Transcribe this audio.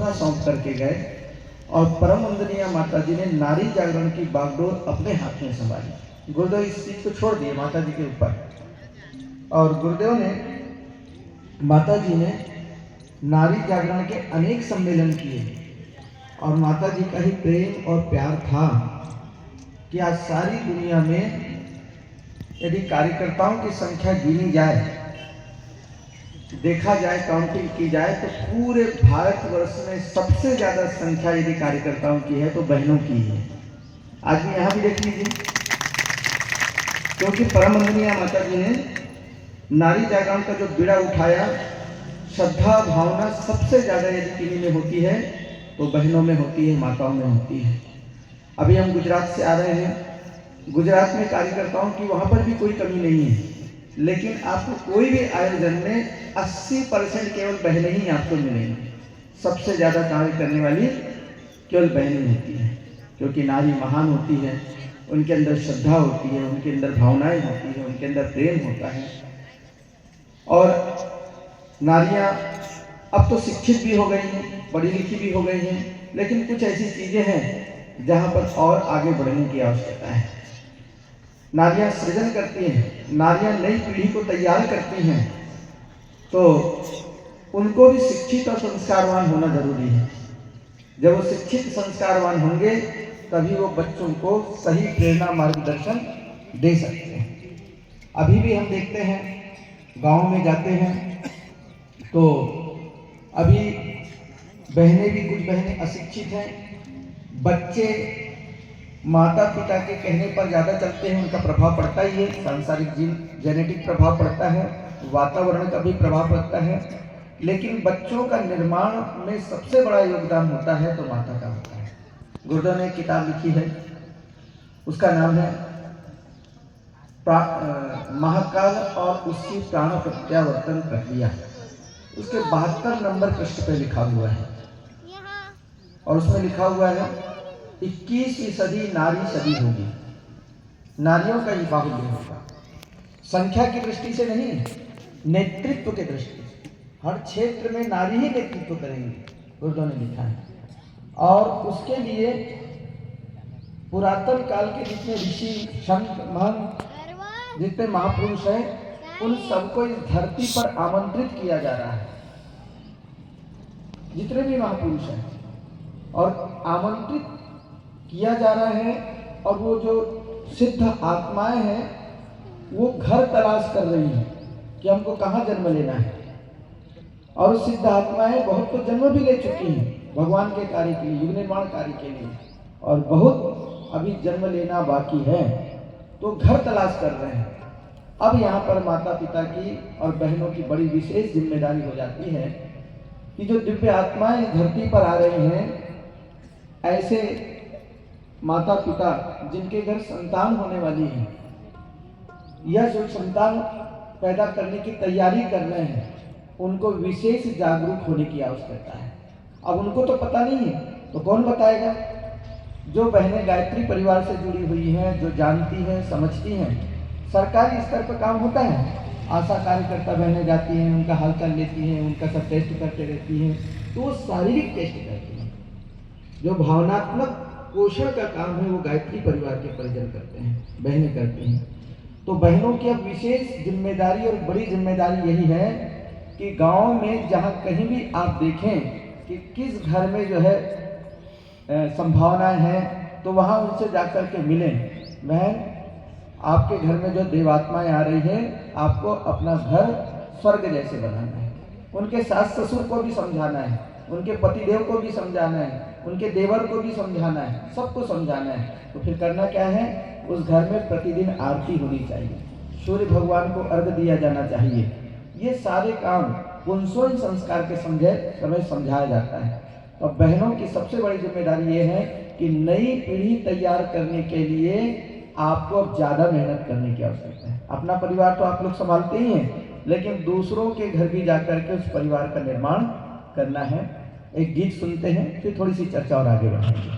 सपना सौंप करके गए और परम वंदनीय माता जी ने नारी जागरण की बागडोर अपने हाथ में संभाली। गुरुदेव इस चीज को छोड़ दिए माता जी के ऊपर, और गुरुदेव ने माता जी ने नारी जागरण के अनेक सम्मेलन किए, और माता जी का ही प्रेम और प्यार था कि आज सारी दुनिया में यदि कार्यकर्ताओं की संख्या गिनी जाए, देखा जाए, काउंटिंग की जाए, तो पूरे भारतवर्ष में सबसे ज्यादा संख्या यदि कार्यकर्ताओं की है तो बहनों की है। आज भी यहाँ भी देख लीजिए, क्योंकि परम वंदनीय माता जी ने नारी जागरण का जो बीड़ा उठाया, श्रद्धा भावना सबसे ज्यादा यदि किन्हीं में होती है तो बहनों में होती है, माताओं में होती है। अभी हम गुजरात से आ रहे हैं। गुजरात में कार्यकर्ताओं की वहां पर भी कोई कमी नहीं है, लेकिन आपको कोई भी आयोजन में 80% केवल बहनें ही आपको मिलेंगी। सबसे ज्यादा कार्य करने वाली केवल बहनें होती हैं, क्योंकि नारी महान होती है, उनके अंदर श्रद्धा होती है, उनके अंदर भावनाएं होती है, उनके अंदर प्रेम होता है। और नारियां अब तो शिक्षित भी हो गई हैं, पढ़ी लिखी भी हो गई हैं, लेकिन कुछ ऐसी चीजें हैं जहां पर और आगे बढ़ने की आवश्यकता है। नारियां सृजन करती हैं, नारियां नई पीढ़ी को तैयार करती हैं, तो उनको भी शिक्षित और संस्कारवान होना जरूरी है। जब वो शिक्षित संस्कारवान होंगे तभी वो बच्चों को सही प्रेरणा मार्गदर्शन दे सकते हैं। अभी भी हम देखते हैं, गांव में जाते हैं तो अभी बहनें भी, कुछ बहनें अशिक्षित हैं, बच्चे माता पिता के कहने पर ज़्यादा चलते हैं, उनका प्रभाव पड़ता ही है, सांसारिक जेनेटिक प्रभाव पड़ता है, वातावरण का भी प्रभाव पड़ता है, लेकिन बच्चों का निर्माण में सबसे बड़ा योगदान होता है तो माता का होता है। गुरुदेव ने एक किताब लिखी है, उसका नाम है महाकाल और उसकी प्राण प्रत्यावर्तन प्रक्रिया। उसके 72 नंबर पृष्ठ पे लिखा हुआ है, और उसमें लिखा हुआ है 21वीं सदी नारी सदी होगी, नारियों का ही बाहुल्य होगा। संख्या की दृष्टि से नहीं, नेतृत्व की दृष्टि से हर क्षेत्र में नारी ही नेतृत्व करेंगी, गुरुदेव ने लिखा है। और उसके लिए पुरातन काल के जितने ऋषि, संत, महंत, जितने महापुरुष हैं, उन सबको इस धरती पर आमंत्रित किया जा रहा है, जितने भी महापुरुष हैं, और आमंत्रित किया जा रहा है। और वो जो सिद्ध आत्माएं हैं वो घर तलाश कर रही हैं कि हमको कहाँ जन्म लेना है। और सिद्ध आत्माएं बहुत तो जन्म भी ले चुकी हैं भगवान के कार्य के लिए, युग निर्माण कार्य के लिए, और बहुत अभी जन्म लेना बाकी है, तो घर तलाश कर रहे हैं। अब यहाँ पर माता पिता की और बहनों की बड़ी विशेष जिम्मेदारी हो जाती है कि जो दिव्य आत्माएं धरती पर आ रही हैं, ऐसे माता पिता जिनके घर संतान होने वाली है, या जो संतान पैदा करने की तैयारी कर रहे हैं, उनको विशेष जागरूक होने की आवश्यकता है। अब उनको तो पता नहीं है तो कौन बताएगा? जो बहनें गायत्री परिवार से जुड़ी हुई हैं, जो जानती हैं, समझती हैं, सरकारी स्तर पर काम होता है, आशा कार्यकर्ता बहनें जाती हैं, उनका हालचाल लेती हैं, उनका सब टेस्ट करते रहती हैं, तो वो शारीरिक टेस्ट करती हैं। जो भावनात्मक पोषण का काम है वो गायत्री परिवार के परिजन करते हैं, बहनें करती हैं। तो बहनों की अब विशेष जिम्मेदारी और बड़ी जिम्मेदारी यही है कि गांव में जहां कहीं भी आप देखें कि किस घर में जो है संभावनाएं हैं, तो वहां उनसे जाकर के मिलें। बहन, आपके घर में जो देवात्माएं आ रही हैं, आपको अपना घर स्वर्ग जैसे बनाना है। उनके सास ससुर को भी समझाना है, उनके पतिदेव को भी समझाना है, उनके देवर को भी समझाना है, सबको समझाना है। तो फिर करना क्या है? उस घर में प्रतिदिन आरती होनी चाहिए, सूर्य भगवान को अर्घ दिया जाना चाहिए। ये सारे काम पुंसवन संस्कार के समय समझाया जाता है। और बहनों की सबसे बड़ी जिम्मेदारी ये है कि नई पीढ़ी तैयार करने के लिए आपको अब ज्यादा मेहनत करने की आवश्यकता है। अपना परिवार तो आप लोग संभालते ही हैं, लेकिन दूसरों के घर भी जाकर के उस परिवार का निर्माण करना है। एक गीत सुनते हैं, फिर थोड़ी सी चर्चा और आगे बढ़ाएंगे।